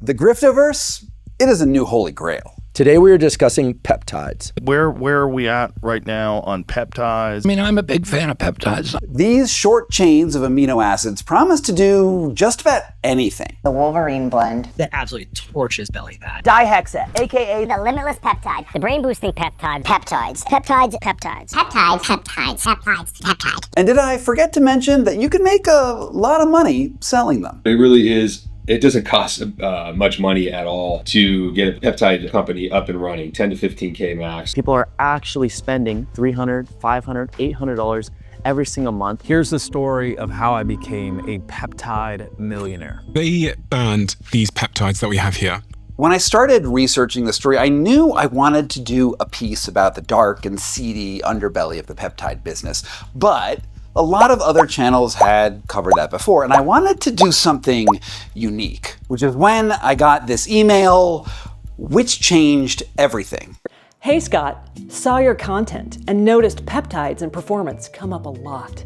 The Griftoverse, it is a new holy grail. Today we are discussing peptides. Where are we at right now on peptides? I mean, I'm a big fan of peptides. These short chains of amino acids promise to do just about anything. The Wolverine blend that absolutely torches belly fat. Dihexa, aka the limitless peptide, the brain-boosting peptide, peptides. peptides, peptides, Peptides. Peptides. Peptides. Peptides. And did I forget to mention that you can make a lot of money selling them? It really is. It doesn't cost much money at all to get a peptide company up and running, 10 to 15K max. People are actually spending $300, $500, $800 every single month. Here's the story of how I became a peptide millionaire. They burned these peptides that we have here. When I started researching the story, I knew I wanted to do a piece about the dark and seedy underbelly of the peptide business, but a lot of other channels had covered that before, and I wanted to do something unique, which is when I got this email, which changed everything. Hey Scott, saw your content and noticed peptides and performance come up a lot.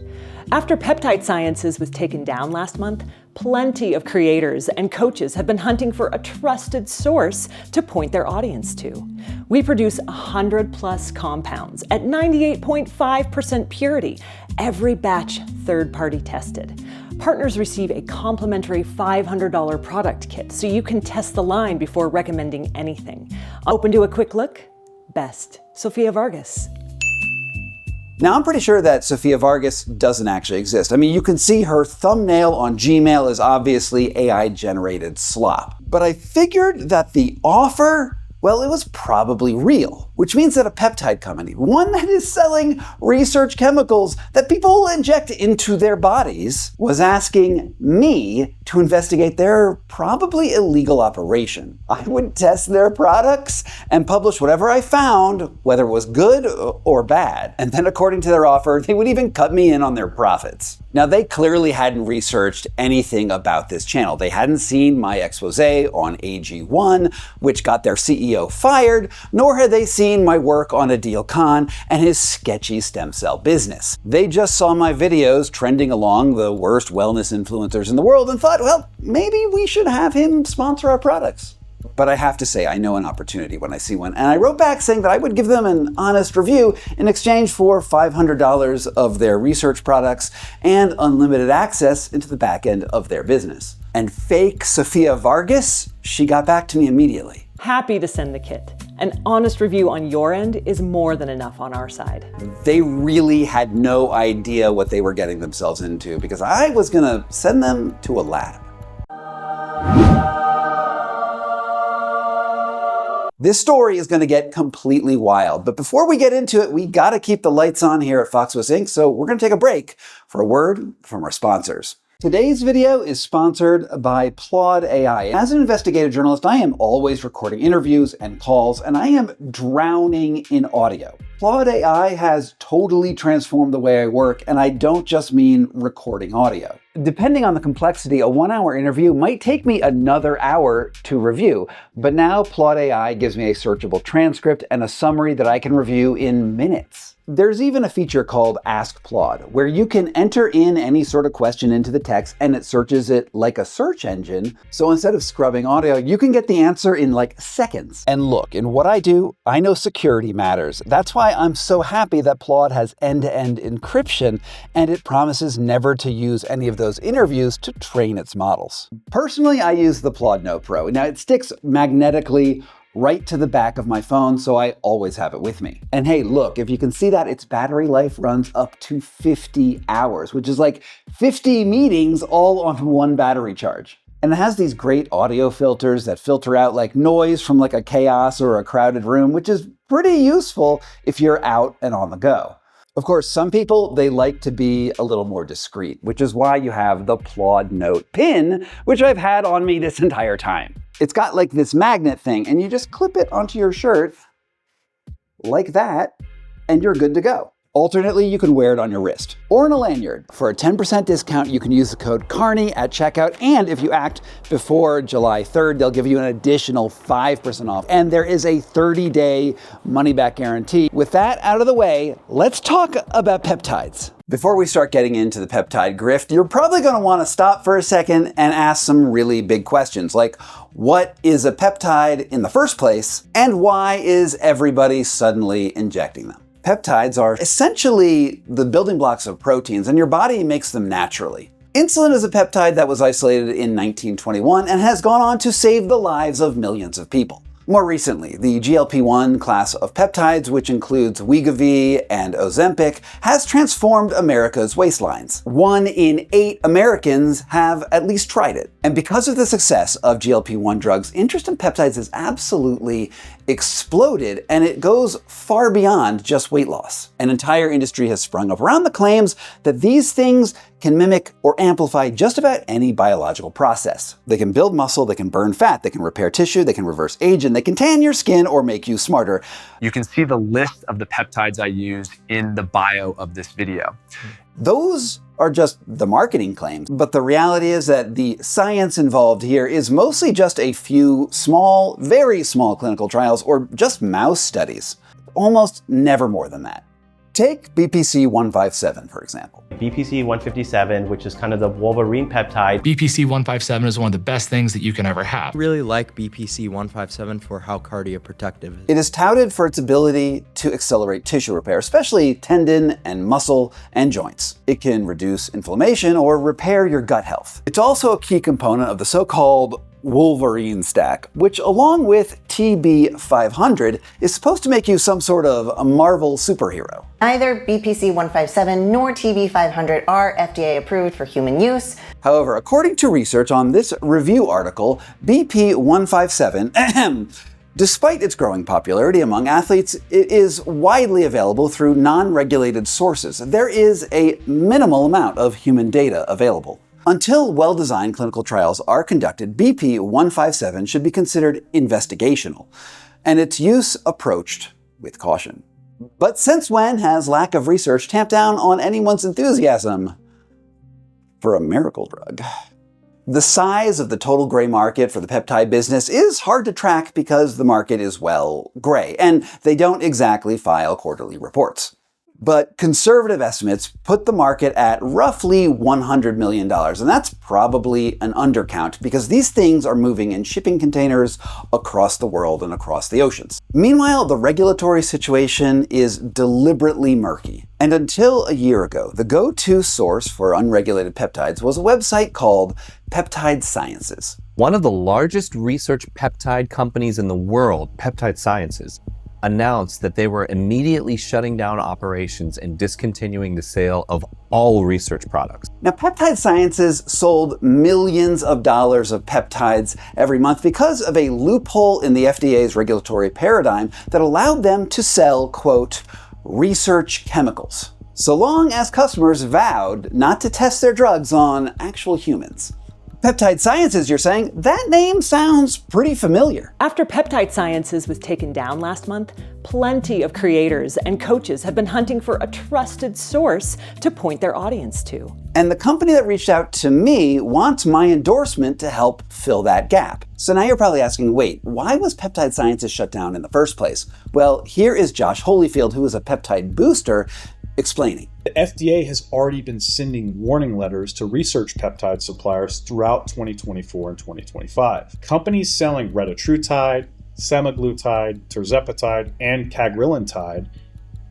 After Peptide Sciences was taken down last month, plenty of creators and coaches have been hunting for a trusted source to point their audience to. We produce 100+ compounds at 98.5% purity, every batch third-party tested. Partners receive a complimentary $500 product kit so you can test the line before recommending anything. Open to a quick look? Best, Sofia Vargas. Now, I'm pretty sure that Sofia Vargas doesn't actually exist. I mean, you can see her thumbnail on Gmail is obviously AI-generated slop. But I figured that the offer, well, it was probably real, which means that a peptide company, one that is selling research chemicals that people inject into their bodies, was asking me to investigate their probably illegal operation. I would test their products and publish whatever I found, whether it was good or bad. And then according to their offer, they would even cut me in on their profits. Now, they clearly hadn't researched anything about this channel. They hadn't seen my expose on AG1, which got their CEO fired, nor had they seen my work on Adil Khan and his sketchy stem cell business. They just saw my videos trending along the worst wellness influencers in the world and thought, well, maybe we should have him sponsor our products. But I have to say, I know an opportunity when I see one, and I wrote back saying that I would give them an honest review in exchange for $500 of their research products and unlimited access into the back end of their business. And fake Sofia Vargas, she got back to me immediately. Happy to send the kit. An honest review on your end is more than enough on our side. They really had no idea what they were getting themselves into because I was gonna send them to a lab. This story is going to get completely wild, but before we get into it, we got to keep the lights on here at Foxtopus Inc., so we're going to take a break for a word from our sponsors. Today's video is sponsored by PlaudAi. As an investigative journalist, I am always recording interviews and calls, and I am drowning in audio. PlaudAi has totally transformed the way I work, and I don't just mean recording audio. Depending on the complexity, a 1-hour interview might take me another hour to review, but now PlaudAi gives me a searchable transcript and a summary that I can review in minutes. There's even a feature called Ask Plaud, where you can enter in any sort of question into the text and it searches it like a search engine. So instead of scrubbing audio, you can get the answer in like seconds. And look, in what I do, I know security matters. That's why I'm so happy that Plaud has end-to-end encryption and it promises never to use any of those interviews to train its models. Personally, I use the Plaud Note Pro. Now it sticks magnetically right to the back of my phone, so I always have it with me. And hey, look, if you can see that, its battery life runs up to 50 hours, which is like 50 meetings all on one battery charge. And it has these great audio filters that filter out like noise from like a chaos or a crowded room, which is pretty useful if you're out and on the go. Of course, some people, they like to be a little more discreet, which is why you have the Plaud Note pin, which I've had on me this entire time. It's got like this magnet thing, and you just clip it onto your shirt like that, and you're good to go. Alternately, you can wear it on your wrist or in a lanyard. For a 10% discount, you can use the code Carney at checkout, and if you act before July 3rd, they'll give you an additional 5% off. And there is a 30-day money-back guarantee. With that out of the way, let's talk about peptides. Before we start getting into the peptide grift, you're probably going to want to stop for a second and ask some really big questions, like What is a peptide in the first place, and why is everybody suddenly injecting them? Peptides are essentially the building blocks of proteins, and your body makes them naturally. Insulin is a peptide that was isolated in 1921 and has gone on to save the lives of millions of people. More recently, the GLP-1 class of peptides, which includes Wegovy and Ozempic, has transformed America's waistlines. 1 in 8 Americans have at least tried it. And because of the success of GLP-1 drugs, interest in peptides has absolutely exploded, and it goes far beyond just weight loss. An entire industry has sprung up around the claims that these things can mimic or amplify just about any biological process. They can build muscle, they can burn fat, they can repair tissue, they can reverse age, and they can tan your skin or make you smarter. You can see the list of the peptides I use in the bio of this video. Those are just the marketing claims, but the reality is that the science involved here is mostly just a few small, very small clinical trials or just mouse studies. Almost never more than that. Take BPC 157, for example. BPC 157, which is kind of the Wolverine peptide. BPC 157 is one of the best things that you can ever have. I really like BPC 157 for how cardioprotective it is. It is touted for its ability to accelerate tissue repair, especially tendon and muscle and joints. It can reduce inflammation or repair your gut health. It's also a key component of the so-called Wolverine stack, which along with TB500 is supposed to make you some sort of a Marvel superhero. Neither BPC 157 nor TB500 are FDA approved for human use. However, according to research on this review article, BP157, despite its growing popularity among athletes, it is widely available through non-regulated sources. There is a minimal amount of human data available. Until well-designed clinical trials are conducted, BP157 should be considered investigational, and its use approached with caution. But since when has lack of research tamped down on anyone's enthusiasm for a miracle drug? The size of the total gray market for the peptide business is hard to track because the market is, well, gray, and they don't exactly file quarterly reports. But conservative estimates put the market at roughly $100 million, and that's probably an undercount because these things are moving in shipping containers across the world and across the oceans. Meanwhile, the regulatory situation is deliberately murky. And until a year ago, the go-to source for unregulated peptides was a website called Peptide Sciences. One of the largest research peptide companies in the world, Peptide Sciences, announced that they were immediately shutting down operations and discontinuing the sale of all research products. Now, Peptide Sciences sold millions of dollars of peptides every month because of a loophole in the FDA's regulatory paradigm that allowed them to sell, quote, research chemicals, so long as customers vowed not to test their drugs on actual humans. Peptide Sciences, you're saying? That name sounds pretty familiar. After Peptide Sciences was taken down last month, plenty of creators and coaches have been hunting for a trusted source to point their audience to. And the company that reached out to me wants my endorsement to help fill that gap. So now you're probably asking, wait, why was Peptide Sciences shut down in the first place? Well, here is Josh Holyfield, who is a peptide booster, explaining. The FDA has already been sending warning letters to research peptide suppliers throughout 2024 and 2025. Companies selling retatrutide, semaglutide, tirzepatide, and cagrilintide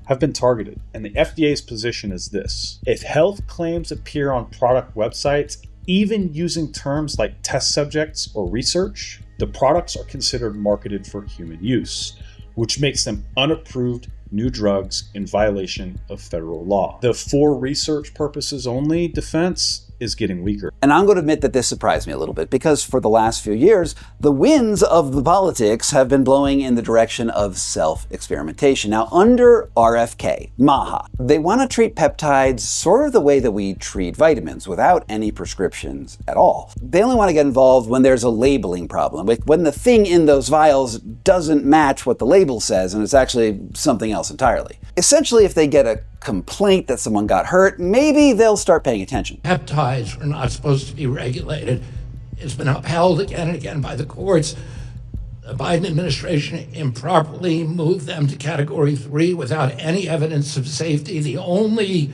have been targeted, and the FDA's position is this: if health claims appear on product websites, even using terms like test subjects or research, the products are considered marketed for human use, which makes them unapproved new drugs in violation of federal law. The for research purposes only defense is getting weaker. And I'm going to admit that this surprised me a little bit because for the last few years, the winds of the politics have been blowing in the direction of self-experimentation. Now, under RFK, MAHA, they want to treat peptides sort of the way that we treat vitamins, without any prescriptions at all. They only want to get involved when there's a labeling problem, like when the thing in those vials doesn't match what the label says and it's actually something else entirely. Essentially, if they get a complaint that someone got hurt, maybe they'll start paying attention. Peptides are not supposed to be regulated. It's been upheld again and again by the courts. The Biden administration improperly moved them to Category 3 without any evidence of safety. The only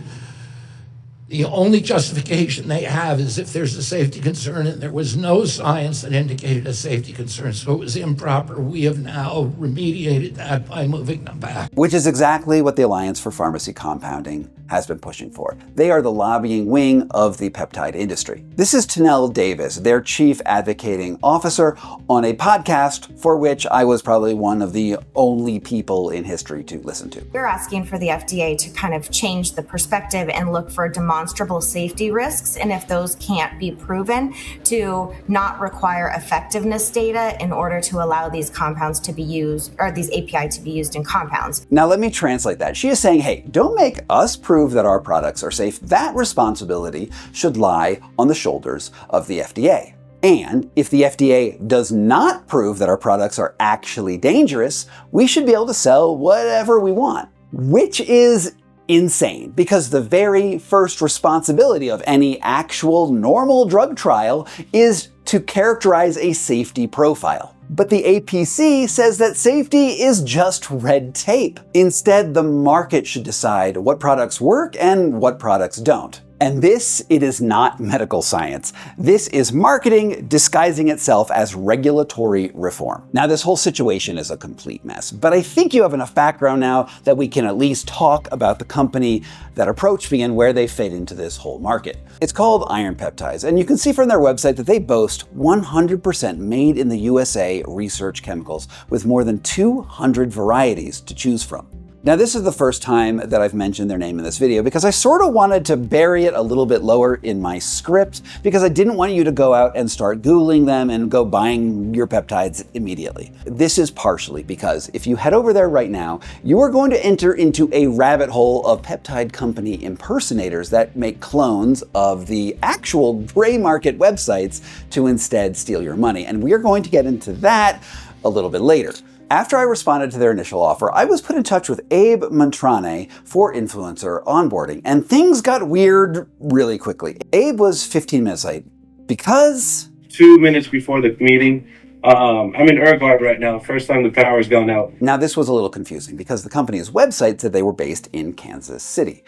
The only justification they have is if there's a safety concern, and there was no science that indicated a safety concern, so it was improper. We have now remediated that by moving them back. Which is exactly what the Alliance for Pharmacy Compounding has been pushing for. They are the lobbying wing of the peptide industry. This is Tanel Davis, their chief advocating officer, on a podcast for which I was probably one of the only people in history to listen to. We're asking for the FDA to kind of change the perspective and look for demonstrable safety risks, and if those can't be proven, to not require effectiveness data in order to allow these compounds to be used, or these API to be used in compounds. Now let me translate that. She is saying, hey, don't make us prove that our products are safe. That responsibility should lie on the shoulders of the FDA. And if the FDA does not prove that our products are actually dangerous, we should be able to sell whatever we want, which is insane, because the very first responsibility of any actual normal drug trial is to characterize a safety profile. But the APC says that safety is just red tape. Instead, the market should decide what products work and what products don't. And this, it is not medical science. This is marketing disguising itself as regulatory reform. Now, this whole situation is a complete mess, but I think you have enough background now that we can at least talk about the company that approached me and where they fit into this whole market. It's called Iron Peptides, and you can see from their website that they boast 100% made in the USA research chemicals with more than 200 varieties to choose from. Now, this is the first time that I've mentioned their name in this video because I sort of wanted to bury it a little bit lower in my script because I didn't want you to go out and start Googling them and go buying your peptides immediately. This is partially because if you head over there right now, you are going to enter into a rabbit hole of peptide company impersonators that make clones of the actual gray market websites to instead steal your money. And we are going to get into that a little bit later. After I responded to their initial offer, I was put in touch with Abe Montrane for influencer onboarding, and things got weird really quickly. Abe was 15 minutes late because 2 minutes before the meeting, I'm in Uruguay right now. First time the power's gone out. Now, this was a little confusing because the company's website said they were based in Kansas City.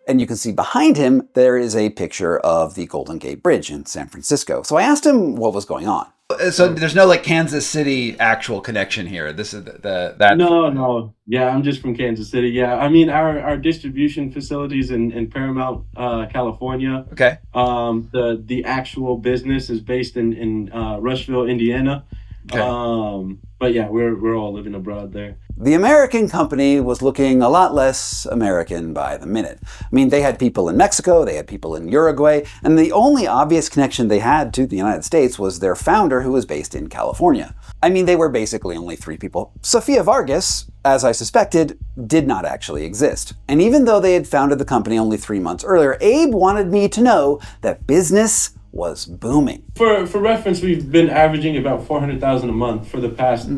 And you can see behind him, there is a picture of the Golden Gate Bridge in San Francisco. So I asked him what was going on. So there's no like Kansas City actual connection here. This is that. No. Yeah, I'm just from Kansas City. Yeah, I mean our distribution facilities in Paramount, California. Okay. The actual business is based in Rushville, Indiana. Okay. But yeah, we're all living abroad there. The American company was looking a lot less American by the minute. I mean, they had people in Mexico, they had people in Uruguay, and the only obvious connection they had to the United States was their founder, who was based in California. I mean, they were basically only 3 people. Sofia Vargas, as I suspected, did not actually exist. And even though they had founded the company only 3 months earlier, Abe wanted me to know that business was booming. For reference, we've been averaging about $400,000 a month for the past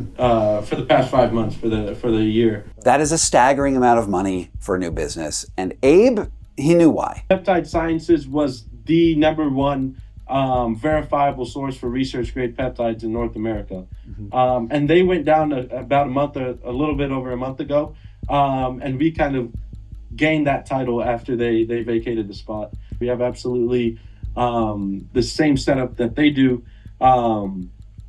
5 months for the year. That is a staggering amount of money for a new business, and Abe, he knew why. Peptide Sciences was the #1 verifiable source for research-grade peptides in North America, and they went down about a little bit over a month ago, and we kind of gained that title after they vacated the spot. We have absolutely the same setup that they do.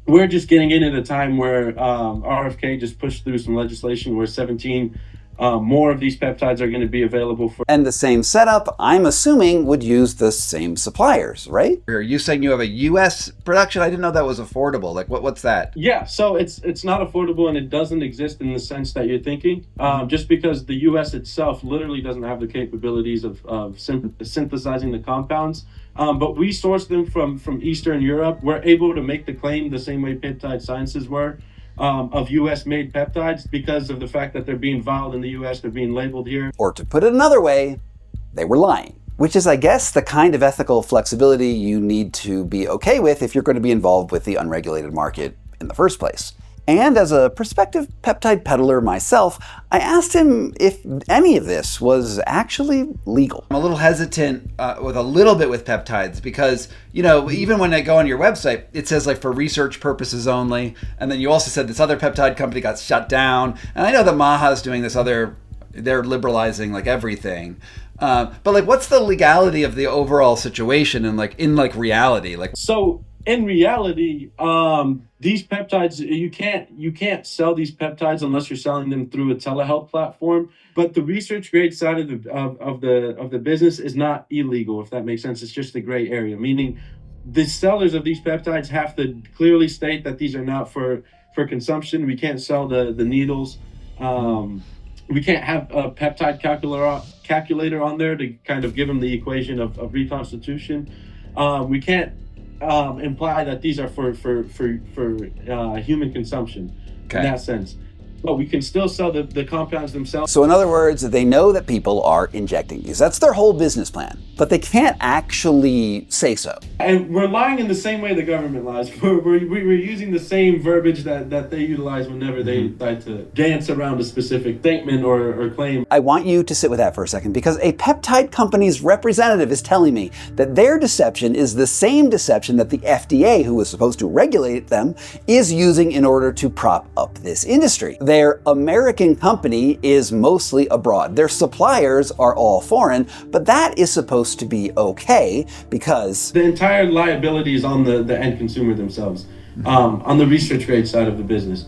We're just getting in at a time where RFK just pushed through some legislation where 17 more of these peptides are going to be available for. And the same setup, I'm assuming, would use the same suppliers, right? Are you saying you have a US production? I didn't know that was affordable. Like, what's that? Yeah, so it's not affordable, and it doesn't exist in the sense that you're thinking. Just because the US itself literally doesn't have the capabilities of synthesizing the compounds. But we source them from Eastern Europe. We're able to make the claim the same way Peptide Sciences were of US-made peptides because of the fact that they're being filed in the US, they're being labeled here. Or to put it another way, they were lying. Which is, I guess, the kind of ethical flexibility you need to be okay with if you're going to be involved with the unregulated market in the first place. And as a prospective peptide peddler myself, I asked him if any of this was actually legal. I'm a little hesitant with peptides because, you know, even when I go on your website, it says like for research purposes only. And then you also said this other peptide company got shut down. And I know that Maha's doing this they're liberalizing like everything. But like, what's the legality of the overall situation and like in like reality? Like, so in reality, these peptides, you can't sell these peptides unless you're selling them through a telehealth platform. But the research grade side of the business is not illegal, if that makes sense. It's just a gray area, meaning the sellers of these peptides have to clearly state that these are not for consumption. We can't sell the needles. We can't have a peptide calculator on there to kind of give them the equation of reconstitution. We can't imply that these are for human consumption in that sense. But we can still sell the compounds themselves. So in other words, they know that people are injecting these. That's their whole business plan. But they can't actually say so. And we're lying in the same way the government lies. We're using the same verbiage that they utilize whenever they try to dance around a specific statement or claim. I want you to sit with that for a second, because a peptide company's representative is telling me that their deception is the same deception that the FDA, who was supposed to regulate them, is using in order to prop up this industry. Their American company is mostly abroad. Their suppliers are all foreign, but that is supposed to be okay because the entire liability is on the end consumer themselves, on the research grade side of the business.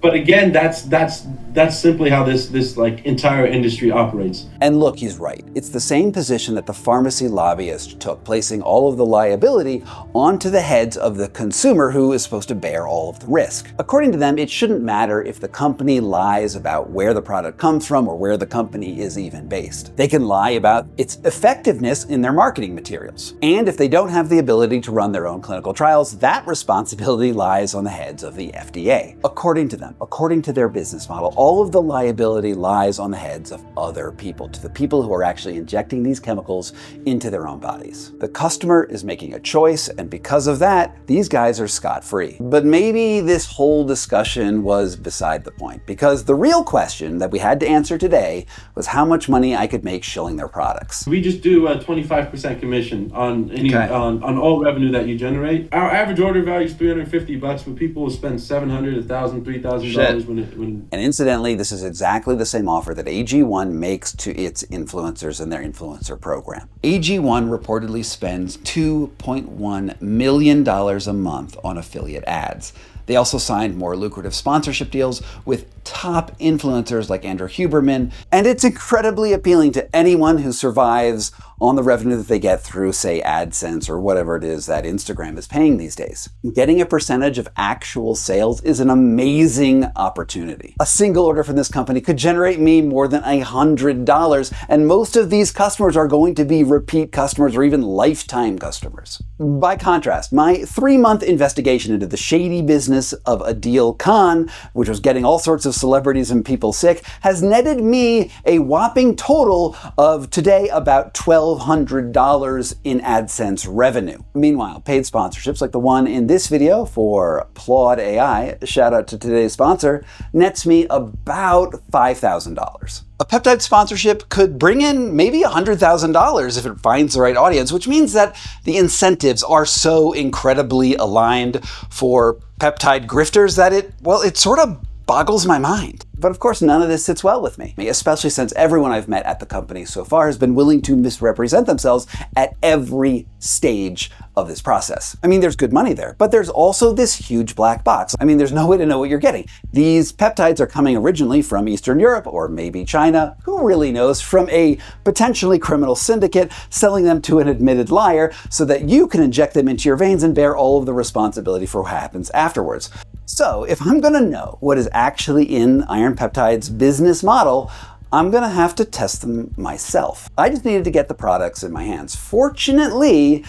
But again, that's simply how this like entire industry operates. And look, he's right. It's the same position that the pharmacy lobbyist took, placing all of the liability onto the heads of the consumer, who is supposed to bear all of the risk. According to them, it shouldn't matter if the company lies about where the product comes from or where the company is even based. They can lie about its effectiveness in their marketing materials. And if they don't have the ability to run their own clinical trials, that responsibility lies on the heads of the FDA. According to them, according to their business model, all of the liability lies on the heads of other people, to the people who are actually injecting these chemicals into their own bodies. The customer is making a choice, and because of that, these guys are scot-free. But maybe this whole discussion was beside the point, because the real question that we had to answer today was how much money I could make shilling their products. We just do a 25% commission on any on all revenue that you generate. Our average order value is $350, but people will spend $700, $1,000, $3,000 when. And incidentally, this is exactly the same offer that AG1 makes to its influencers in their influencer program. AG1 reportedly spends $2.1 million a month on affiliate ads. They also signed more lucrative sponsorship deals with top influencers like Andrew Huberman, and it's incredibly appealing to anyone who survives on the revenue that they get through, say, AdSense or whatever it is that Instagram is paying these days. Getting a percentage of actual sales is an amazing opportunity. A single order from this company could generate me more than $100, and most of these customers are going to be repeat customers or even lifetime customers. By contrast, my 3-month investigation into the shady business of Adil Khan, which was getting all sorts of celebrities and people sick, has netted me a whopping total of today about $1,200 in AdSense revenue. Meanwhile, paid sponsorships like the one in this video for PlaudAi, shout out to today's sponsor, nets me about $5,000. A peptide sponsorship could bring in maybe $100,000 if it finds the right audience, which means that the incentives are so incredibly aligned for peptide grifters that it sort of boggles my mind. But of course, none of this sits well with me, especially since everyone I've met at the company so far has been willing to misrepresent themselves at every stage of this process. I mean, there's good money there, but there's also this huge black box. I mean, there's no way to know what you're getting. These peptides are coming originally from Eastern Europe or maybe China, who really knows, from a potentially criminal syndicate selling them to an admitted liar so that you can inject them into your veins and bear all of the responsibility for what happens afterwards. So if I'm gonna know what is actually in Iron Peptide's business model, I'm gonna have to test them myself. I just needed to get the products in my hands. Fortunately,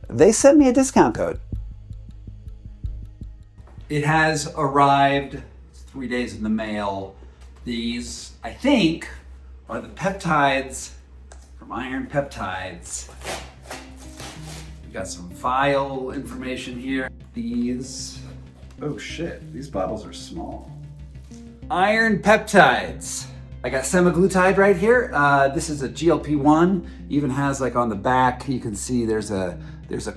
they sent me a discount code. It has arrived. It's 3 days in the mail. These, I think, are the peptides from Iron Peptides. We've got some vial information here. These, oh shit, these bottles are small. Iron Peptides. I got semaglutide right here. This is a GLP-1. Even has, like, on the back, you can see there's a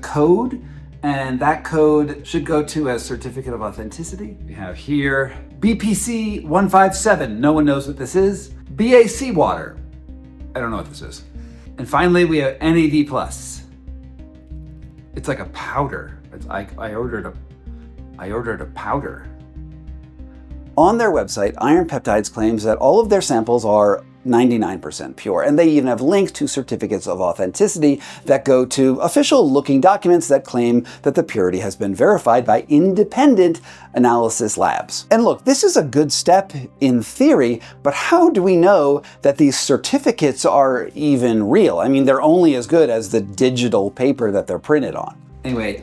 code, and that code should go to a certificate of authenticity. We have here BPC 157. No one knows what this is. BAC water. I don't know what this is. And finally, we have NAD+. It's like a powder. I ordered a powder. On their website, Iron Peptides claims that all of their samples are 99% pure, and they even have links to certificates of authenticity that go to official-looking documents that claim that the purity has been verified by independent analysis labs. And look, this is a good step in theory, but how do we know that these certificates are even real? I mean, they're only as good as the digital paper that they're printed on. Anyway,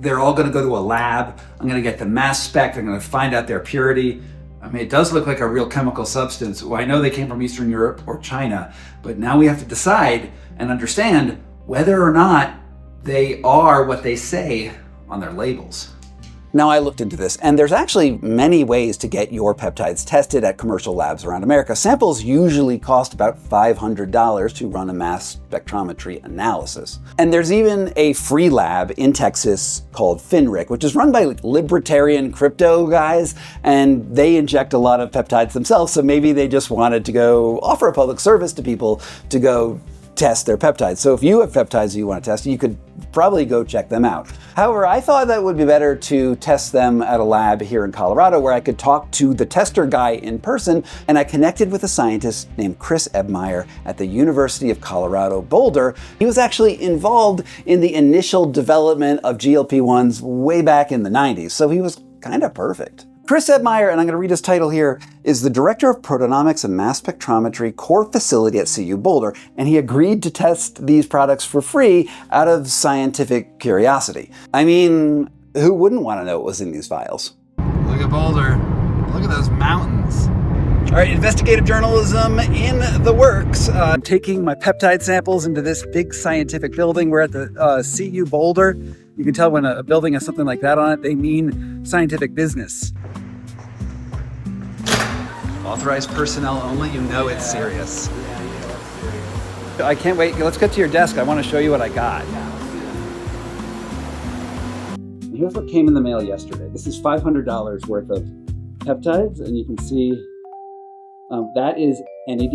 they're all gonna go to a lab. I'm gonna get the mass spec, I'm gonna find out their purity. I mean, it does look like a real chemical substance. Well, I know they came from Eastern Europe or China, but now we have to decide and understand whether or not they are what they say on their labels. Now, I looked into this, and there's actually many ways to get your peptides tested at commercial labs around America. Samples usually cost about $500 to run a mass spectrometry analysis. And there's even a free lab in Texas called FINRIC, which is run by libertarian crypto guys, and they inject a lot of peptides themselves, so maybe they just wanted to go offer a public service to people to go test their peptides. So if you have peptides you want to test, you could probably go check them out. However, I thought that it would be better to test them at a lab here in Colorado where I could talk to the tester guy in person, and I connected with a scientist named Chris Ebmeyer at the University of Colorado Boulder. He was actually involved in the initial development of GLP-1s way back in the 90s, so he was kind of perfect. Chris Ebmeyer, and I'm going to read his title here, is the Director of Proteomics and Mass Spectrometry Core Facility at CU Boulder, and he agreed to test these products for free out of scientific curiosity. I mean, who wouldn't want to know what was in these vials? Look at Boulder. Look at those mountains. All right, investigative journalism in the works. I'm taking my peptide samples into this big scientific building. We're at the CU Boulder. You can tell when a building has something like that on it, they mean scientific business. Authorized personnel only, you know it's serious. I can't wait. Let's get to your desk. I want to show you what I got. Here's what came in the mail yesterday. This is $500 worth of peptides, and you can see that is NAD+,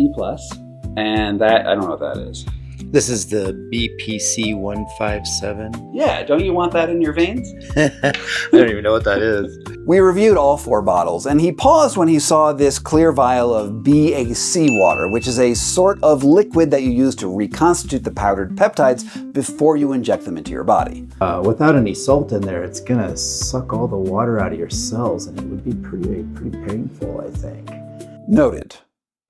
and that, I don't know what that is. This is the BPC 157. Yeah, don't you want that in your veins? I don't even know what that is. We reviewed all 4 bottles, and he paused when he saw this clear vial of BAC water, which is a sort of liquid that you use to reconstitute the powdered peptides before you inject them into your body. Without any salt in there, it's gonna suck all the water out of your cells, and it would be pretty painful, I think. Noted.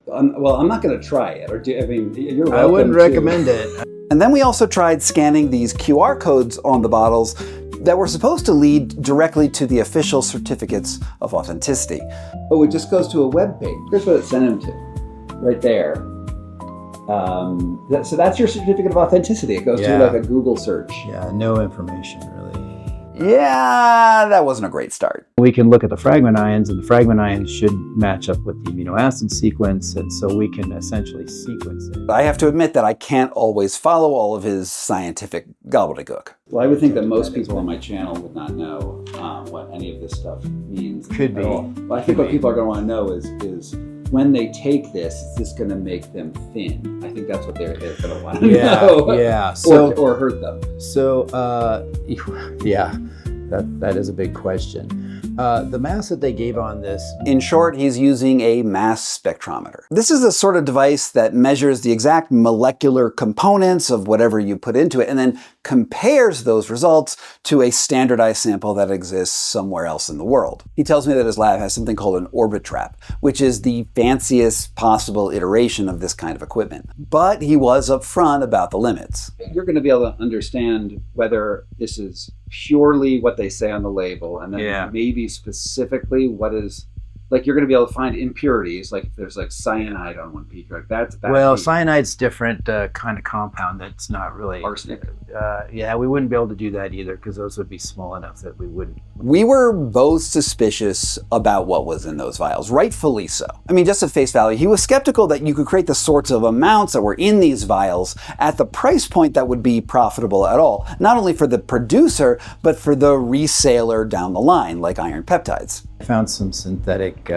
Well, I'm not going to try it. You're welcome. I wouldn't recommend it. And then we also tried scanning these QR codes on the bottles that were supposed to lead directly to the official certificates of authenticity. Oh, it just goes to a web page. Here's what it sent him to, right there. So that's your certificate of authenticity. It goes to like a Google search. Yeah, no information really. Yeah, that wasn't a great start. We can look at the fragment ions, and the fragment ions should match up with the amino acid sequence, and so we can essentially sequence it. I have to admit that I can't always follow all of his scientific gobbledygook. Well, I would think that most people on my channel would not know what any of this stuff means. Could be. Well, I think what people are going to want to know is when they take this, is this going to make them thin? I think that's what they're going to want to know. Yeah. So, or hurt them. So, yeah, that is a big question. The mass that they gave on this... In short, he's using a mass spectrometer. This is the sort of device that measures the exact molecular components of whatever you put into it and then compares those results to a standardized sample that exists somewhere else in the world. He tells me that his lab has something called an orbit trap, which is the fanciest possible iteration of this kind of equipment. But he was upfront about the limits. You're going to be able to understand whether this is purely what they say on the label, and then maybe specifically what is, like, you're going to be able to find impurities, like if there's like cyanide on one piece, like that's bad. Well, cyanide's different kind of compound that's not really arsenic. Yeah, we wouldn't be able to do that either because those would be small enough that we wouldn't. We were both suspicious about what was in those vials, rightfully so. I mean, just at face value, he was skeptical that you could create the sorts of amounts that were in these vials at the price point that would be profitable at all, not only for the producer, but for the reseller down the line, like Iron Peptides. I found some synthetic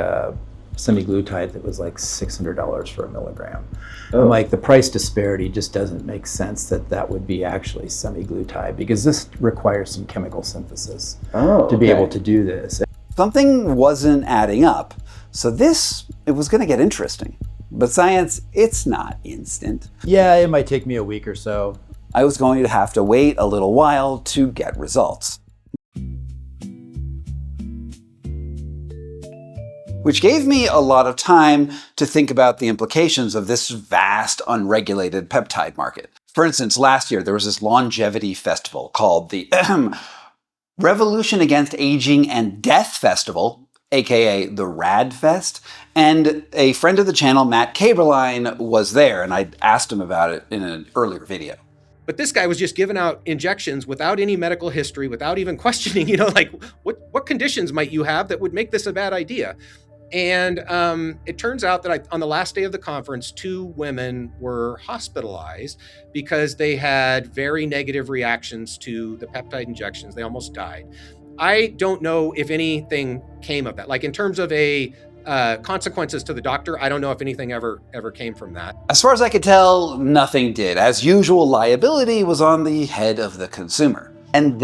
semaglutide that was like $600 for a milligram. Oh. I'm like, the price disparity just doesn't make sense that would be actually semaglutide, because this requires some chemical synthesis to be able to do this. Something wasn't adding up. So it was going to get interesting. But science, it's not instant. Yeah, it might take me a week or so. I was going to have to wait a little while to get results. Which gave me a lot of time to think about the implications of this vast, unregulated peptide market. For instance, last year there was this longevity festival called the Revolution Against Aging and Death Festival, aka the Rad Fest, and a friend of the channel, Matt Caberline, was there, and I asked him about it in an earlier video. But this guy was just giving out injections without any medical history, without even questioning, like, what conditions might you have that would make this a bad idea? And it turns out that on the last day of the conference, 2 women were hospitalized because they had very negative reactions to the peptide injections. They almost died. I don't know if anything came of that. Like, in terms of consequences to the doctor, I don't know if anything ever came from that. As far as I could tell, nothing did. As usual, liability was on the head of the consumer. And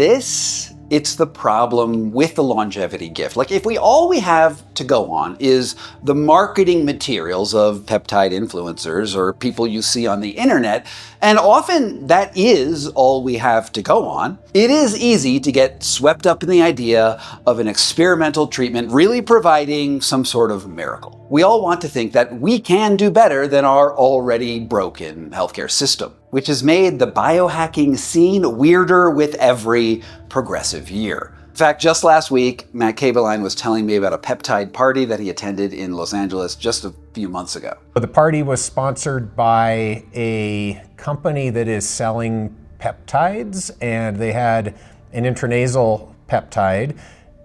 it's the problem with the longevity gift. Like, if all we have to go on is the marketing materials of peptide influencers or people you see on the internet, and often that is all we have to go on, it is easy to get swept up in the idea of an experimental treatment really providing some sort of miracle. We all want to think that we can do better than our already broken healthcare system, which has made the biohacking scene weirder with every progressive year. In fact, just last week, Matt Caberline was telling me about a peptide party that he attended in Los Angeles just a few months ago. The party was sponsored by a company that is selling peptides, and they had an intranasal peptide,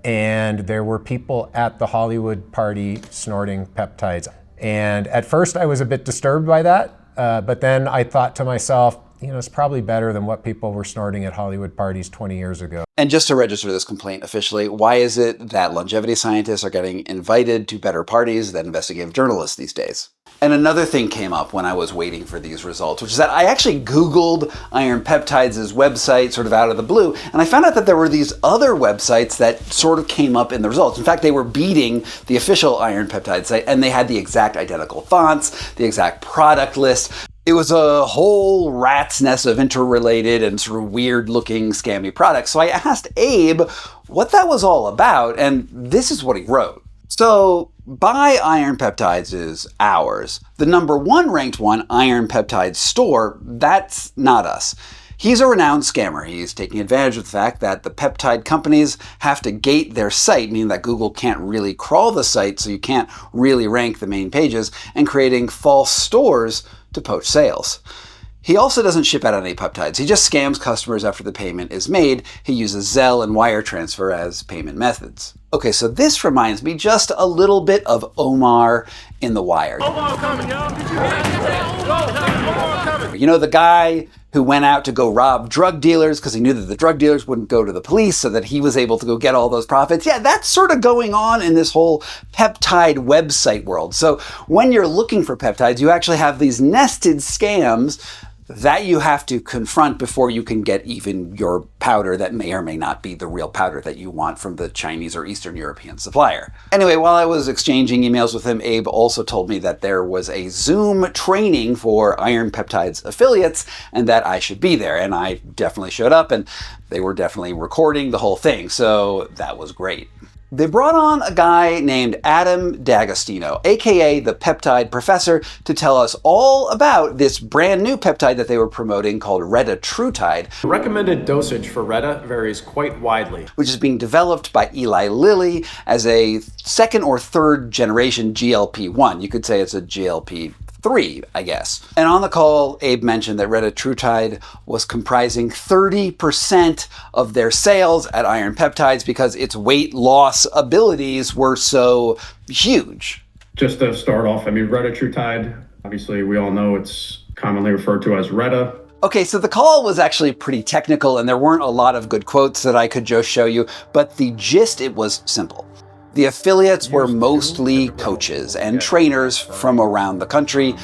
and there were people at the Hollywood party snorting peptides. And at first I was a bit disturbed by that, but then I thought to myself, it's probably better than what people were snorting at Hollywood parties 20 years ago. And just to register this complaint officially, why is it that longevity scientists are getting invited to better parties than investigative journalists these days? And another thing came up when I was waiting for these results, which is that I actually Googled Iron Peptides' website sort of out of the blue, and I found out that there were these other websites that sort of came up in the results. In fact, they were beating the official Iron Peptide site, and they had the exact identical fonts, the exact product list. It was a whole rat's nest of interrelated and sort of weird-looking scammy products. So I asked Abe what that was all about, and this is what he wrote. So, Buy Iron Peptides is ours. The #1 ranked one, Iron Peptides Store, that's not us. He's a renowned scammer. He's taking advantage of the fact that the peptide companies have to gate their site, meaning that Google can't really crawl the site, so you can't really rank the main pages, and creating false stores to poach sales. He also doesn't ship out any peptides. He just scams customers after the payment is made. He uses Zelle and wire transfer as payment methods. Okay, so this reminds me just a little bit of Omar in The Wire. Omar coming, y'all. Did you hear that? Omar coming. You know, the guy who went out to go rob drug dealers because he knew that the drug dealers wouldn't go to the police, so that he was able to go get all those profits. Yeah, that's sort of going on in this whole peptide website world. So when you're looking for peptides, you actually have these nested scams that you have to confront before you can get even your powder that may or may not be the real powder that you want from the Chinese or Eastern European supplier. Anyway, while I was exchanging emails with him, Abe also told me that there was a Zoom training for Iron Peptides affiliates and that I should be there. And I definitely showed up, and they were definitely recording the whole thing. So that was great. They brought on a guy named Adam D'Agostino, aka the Peptide Professor, to tell us all about this brand new peptide that they were promoting called retatrutide. The recommended dosage for Reta varies quite widely, which is being developed by Eli Lilly as a second or third generation GLP-1. You could say it's a GLP-3, I guess. And on the call, Abe mentioned that retatrutide was comprising 30% of their sales at Iron Peptides because its weight loss abilities were so huge. Just to start off, retatrutide, obviously we all know it's commonly referred to as Reta. Okay, so the call was actually pretty technical and there weren't a lot of good quotes that I could just show you, but the gist, it was simple. The affiliates were mostly coaches and trainers from around the country.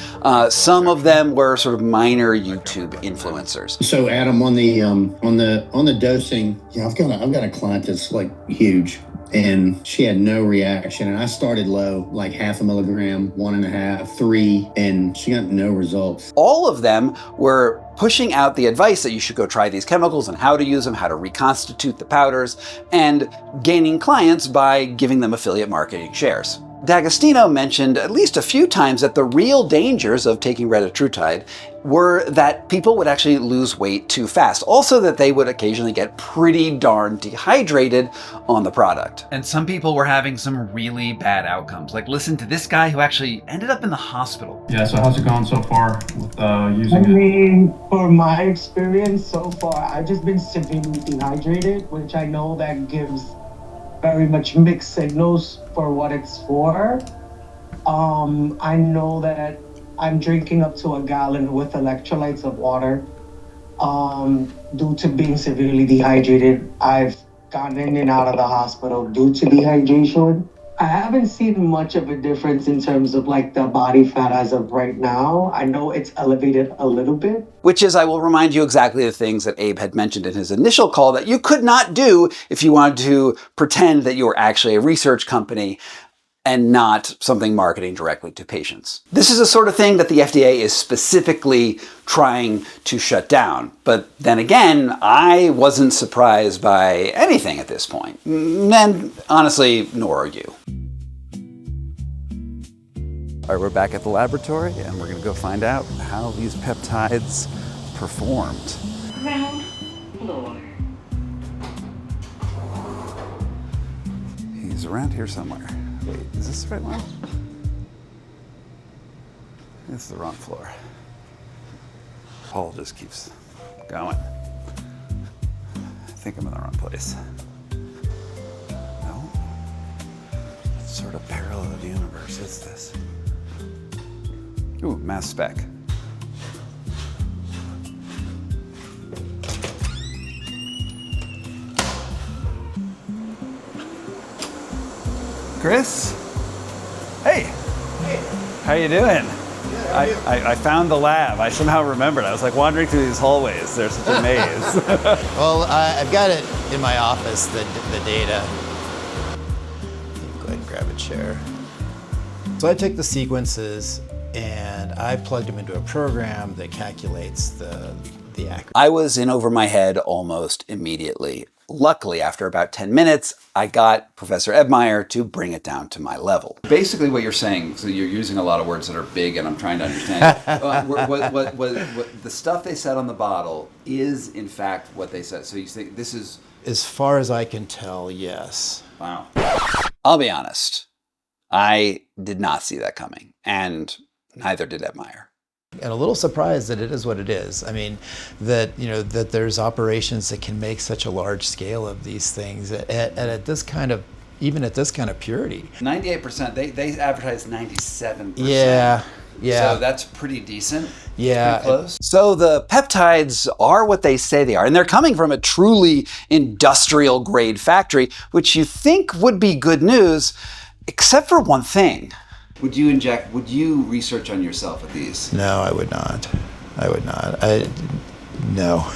Some of them were sort of minor YouTube influencers. So Adam, on the dosing, I've got a client that's like huge, and she had no reaction. And I started low, like 0.5 milligram, 1.5, 3, and she got no results. All of them were pushing out the advice that you should go try these chemicals and how to use them, how to reconstitute the powders, and gaining clients by giving them affiliate marketing shares. D'Agostino mentioned at least a few times that the real dangers of taking retatrutide were that people would actually lose weight too fast. Also that they would occasionally get pretty darn dehydrated on the product. And some people were having some really bad outcomes. Like listen to this guy who actually ended up in the hospital. Yeah, so how's it going so far with using I mean, for my experience so far, I've just been severely dehydrated, which I know that gives very much mixed signals for what it's for. I know that I'm drinking up to 1 gallon with electrolytes of water. Due to being severely dehydrated, I've gotten in and out of the hospital due to dehydration. I haven't seen much of a difference in terms of like the body fat as of right now. I know it's elevated a little bit. Which is, I will remind you exactly the things that Abe had mentioned in his initial call that you could not do if you wanted to pretend that you were actually a research company and not something marketing directly to patients. This is the sort of thing that the FDA is specifically trying to shut down. But then again, I wasn't surprised by anything at this point. And honestly, nor are you. All right, we're back at the laboratory and we're gonna go find out how these peptides performed. Ground floor. He's around here somewhere. Wait, is this the right one? This is the wrong floor. Paul just keeps going. I think I'm in the wrong place. No? What sort of parallel universe is this? Ooh, mass spec. Chris? Hey! Hey! How you doing? I found the lab. I somehow remembered. I was like wandering through these hallways. There's such a maze. Well, I've got it in my office, the data. Go ahead and grab a chair. So I took the sequences and I plugged them into a program that calculates the accuracy. I was in over my head almost immediately. Luckily, after about 10 minutes, I got Professor Ebmeyer to bring it down to my level. Basically what you're saying, so you're using a lot of words that are big and I'm trying to understand. What the stuff they said on the bottle is in fact what they said. So you think this is... As far as I can tell, yes. Wow. I'll be honest. I did not see that coming, and neither did Ebmeyer. And a little surprised that it is what it is. I mean, that there's operations that can make such a large scale of these things at this kind of, even at this kind of purity. 98%. They advertise 97%. Yeah. So that's pretty decent. Yeah. Pretty close. So the peptides are what they say they are, and they're coming from a truly industrial grade factory, which you think would be good news, except for one thing. Would you research on yourself with these? No, I would not. No.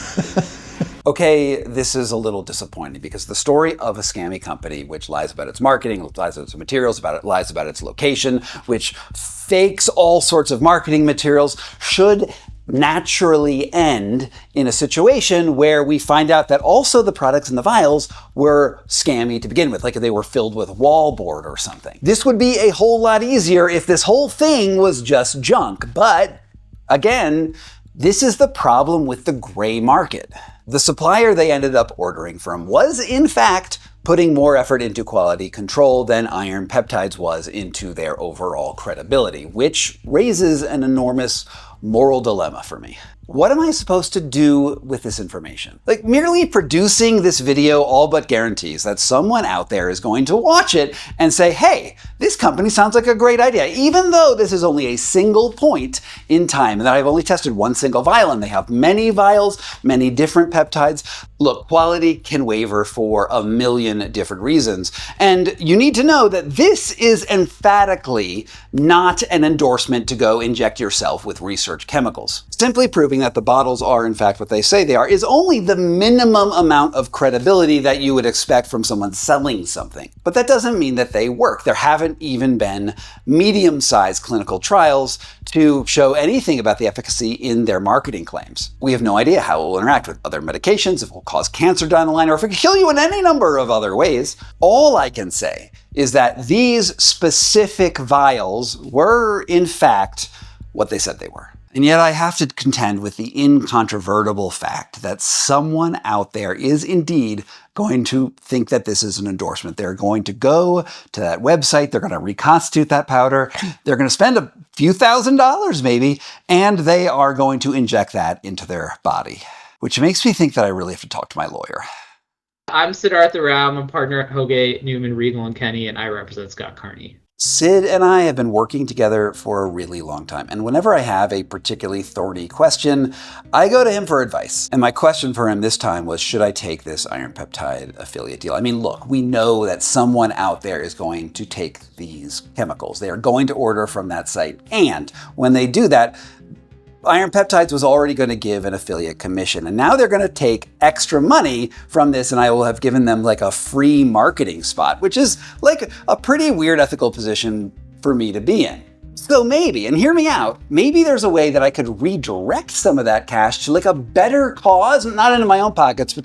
Okay, this is a little disappointing because the story of a scammy company which lies about its marketing, lies about its materials, lies about its location, which fakes all sorts of marketing materials, should naturally end in a situation where we find out that also the products in the vials were scammy to begin with, like they were filled with wallboard or something. This would be a whole lot easier if this whole thing was just junk. But again, this is the problem with the gray market. The supplier they ended up ordering from was, in fact, putting more effort into quality control than Iron Peptides was into their overall credibility, which raises an enormous moral dilemma for me. What am I supposed to do with this information? Like, merely producing this video all but guarantees that someone out there is going to watch it and say, hey, this company sounds like a great idea, even though this is only a single point in time and that I've only tested one single vial and they have many vials, many different peptides. Look, quality can waver for a million different reasons. And you need to know that this is emphatically not an endorsement to go inject yourself with research chemicals. Simply proving that the bottles are in fact what they say they are is only the minimum amount of credibility that you would expect from someone selling something. But that doesn't mean that they work. There haven't even been medium-sized clinical trials to show anything about the efficacy in their marketing claims. We have no idea how it will interact with other medications, if it will cause cancer down the line, or if it can kill you in any number of other ways. All I can say is that these specific vials were in fact what they said they were. And yet I have to contend with the incontrovertible fact that someone out there is indeed going to think that this is an endorsement. They're going to go to that website, they're going to reconstitute that powder, they're going to spend a few $1,000s maybe, and they are going to inject that into their body. Which makes me think that I really have to talk to my lawyer. I'm Siddhartha Rao. I'm a partner at Hoge, Newman, Regal & Kenny, and I represent Scott Carney. Sid and I have been working together for a really long time, and whenever I have a particularly thorny question, I go to him for advice. And my question for him this time was, should I take this iron peptide affiliate deal? I mean, look, we know that someone out there is going to take these chemicals. They are going to order from that site, and when they do that, Iron Peptides was already going to give an affiliate commission, and now they're going to take extra money from this, and I will have given them like a free marketing spot, which is like a pretty weird ethical position for me to be in. So maybe, and hear me out, maybe there's a way that I could redirect some of that cash to like a better cause, not into my own pockets, but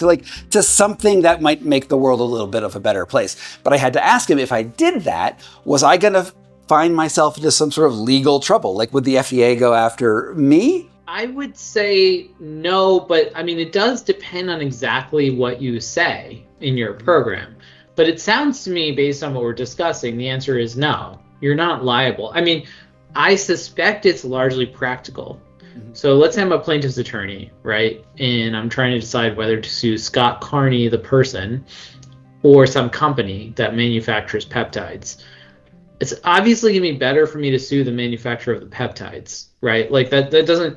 to something that might make the world a little bit of a better place. But I had to ask him, if I did that, was I going to find myself into some sort of legal trouble? Like, would the FDA go after me? I would say no, but I mean, it does depend on exactly what you say in your program. But it sounds to me, based on what we're discussing, the answer is no. You're not liable. I mean, I suspect it's largely practical. So let's say I'm a plaintiff's attorney, right? And I'm trying to decide whether to sue Scott Carney, the person, or some company that manufactures peptides. It's obviously going to be better for me to sue the manufacturer of the peptides, right? Like that doesn't,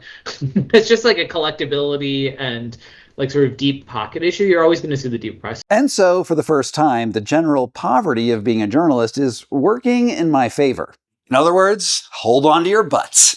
it's just like a collectability and like sort of deep pocket issue. You're always going to sue the deep price. And so for the first time, the general poverty of being a journalist is working in my favor. In other words, hold on to your butts.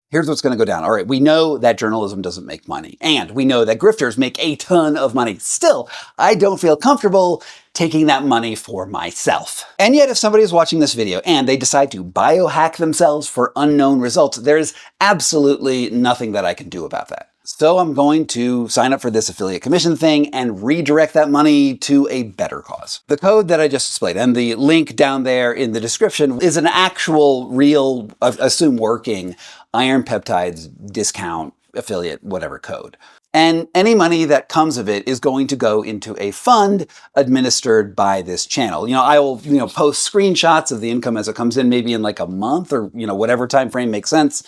Here's what's going to go down. All right, we know that journalism doesn't make money, and we know that grifters make a ton of money. Still, I don't feel comfortable taking that money for myself. And yet, if somebody is watching this video and they decide to biohack themselves for unknown results, there's absolutely nothing that I can do about that. So I'm going to sign up for this affiliate commission thing and redirect that money to a better cause. The code that I just displayed and the link down there in the description is an actual, real, assume working Iron Peptides discount affiliate whatever code. And any money that comes of it is going to go into a fund administered by this channel. You know, I will, post screenshots of the income as it comes in, maybe in like a month or, whatever time frame makes sense.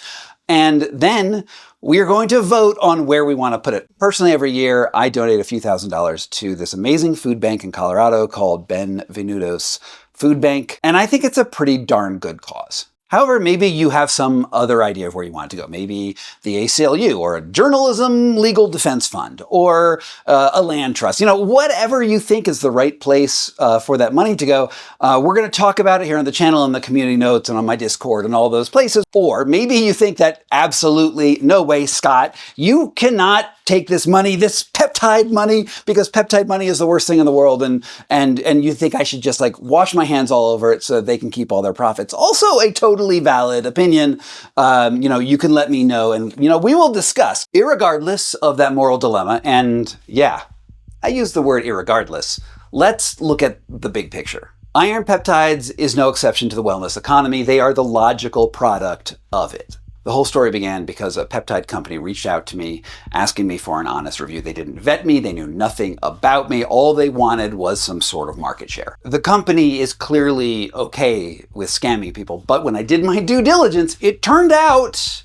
And then we're going to vote on where we want to put it. Personally, every year, I donate a few $1,000s to this amazing food bank in Colorado called Benvenuto's Food Bank. And I think it's a pretty darn good cause. However, maybe you have some other idea of where you want it to go. Maybe the ACLU or a journalism legal defense fund or a land trust. Whatever you think is the right place for that money to go. We're going to talk about it here on the channel, in the community notes, and on my Discord and all those places. Or maybe you think that absolutely no way, Scott, you cannot take this money, this peptide money, because peptide money is the worst thing in the world, and you think I should just like wash my hands all over it so that they can keep all their profits. Also a totally valid opinion. You can let me know, and we will discuss, irregardless of that moral dilemma. And yeah, I use the word irregardless. Let's look at the big picture. Iron peptides is no exception to the wellness economy. They are the logical product of it. The whole story began because a peptide company reached out to me asking me for an honest review. They didn't vet me, they knew nothing about me, all they wanted was some sort of market share. The company is clearly okay with scamming people, but when I did my due diligence, it turned out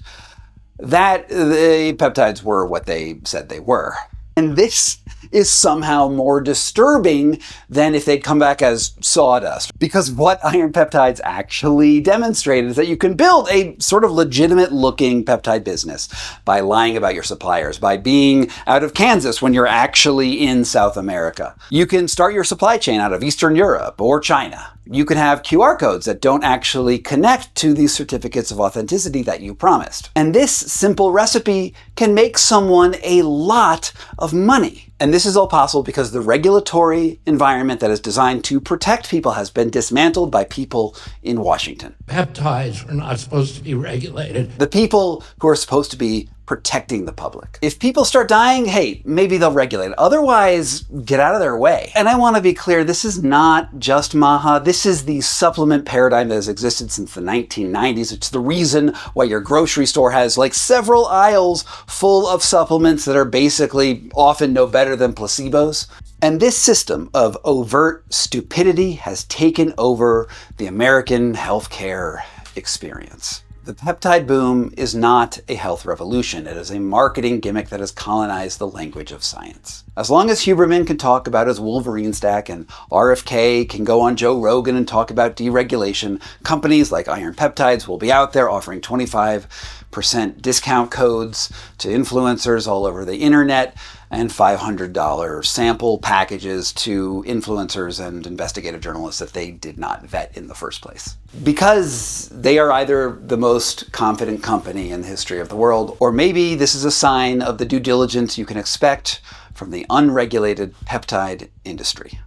that the peptides were what they said they were. And this is somehow more disturbing than if they'd come back as sawdust. Because what iron peptides actually demonstrated is that you can build a sort of legitimate looking peptide business by lying about your suppliers, by being out of Kansas when you're actually in South America. You can start your supply chain out of Eastern Europe or China. You can have QR codes that don't actually connect to these certificates of authenticity that you promised. And this simple recipe can make someone a lot of money. And this is all possible because the regulatory environment that is designed to protect people has been dismantled by people in Washington. Peptides are not supposed to be regulated. The people who are supposed to be protecting the public. If people start dying, hey, maybe they'll regulate it. Otherwise, get out of their way. And I want to be clear, this is not just MAHA. This is the supplement paradigm that has existed since the 1990s. It's the reason why your grocery store has like several aisles full of supplements that are basically often no better than placebos. And this system of overt stupidity has taken over the American healthcare experience. The peptide boom is not a health revolution. It is a marketing gimmick that has colonized the language of science. As long as Huberman can talk about his Wolverine stack and RFK can go on Joe Rogan and talk about deregulation, companies like Iron Peptides will be out there offering 25% discount codes to influencers all over the internet and $500 sample packages to influencers and investigative journalists that they did not vet in the first place. Because they are either the most confident company in the history of the world, or maybe this is a sign of the due diligence you can expect from the unregulated peptide industry.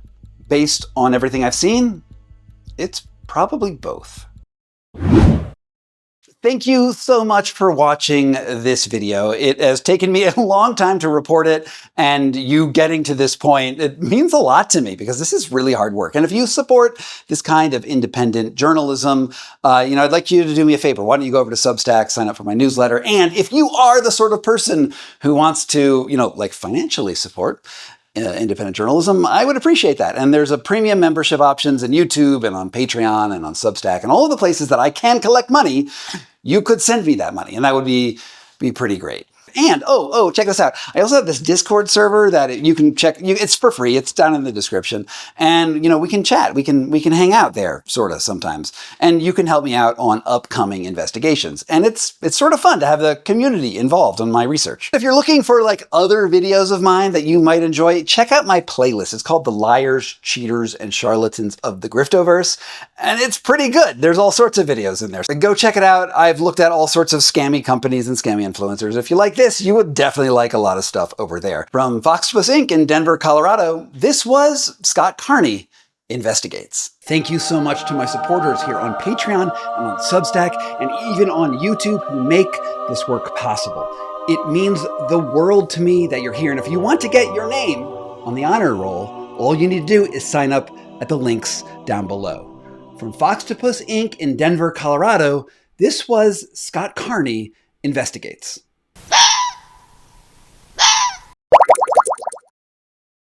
Based on everything I've seen, it's probably both. Thank you so much for watching this video. It has taken me a long time to report it, and you getting to this point, it means a lot to me because this is really hard work. And if you support this kind of independent journalism, I'd like you to do me a favor. Why don't you go over to Substack, sign up for my newsletter, and if you are the sort of person who wants to, financially support independent journalism, I would appreciate that. And there's a premium membership options in YouTube and on Patreon and on Substack and all of the places that I can collect money. You could send me that money and that would be pretty great. And, check this out. I also have this Discord server that you can check. It's for free. It's down in the description. And, we can chat. We can hang out there, sort of, sometimes. And you can help me out on upcoming investigations. And it's sort of fun to have the community involved in my research. If you're looking for, other videos of mine that you might enjoy, check out my playlist. It's called The Liars, Cheaters, and Charlatans of the Griftoverse. And it's pretty good. There's all sorts of videos in there. So go check it out. I've looked at all sorts of scammy companies and scammy influencers. If you like this, you would definitely like a lot of stuff over there. From Foxtopus Inc. in Denver, Colorado, this was Scott Carney Investigates. Thank you so much to my supporters here on Patreon and on Substack and even on YouTube who make this work possible. It means the world to me that you're here. And if you want to get your name on the honor roll, all you need to do is sign up at the links down below. From Foxtopus Inc. in Denver, Colorado, this was Scott Carney Investigates.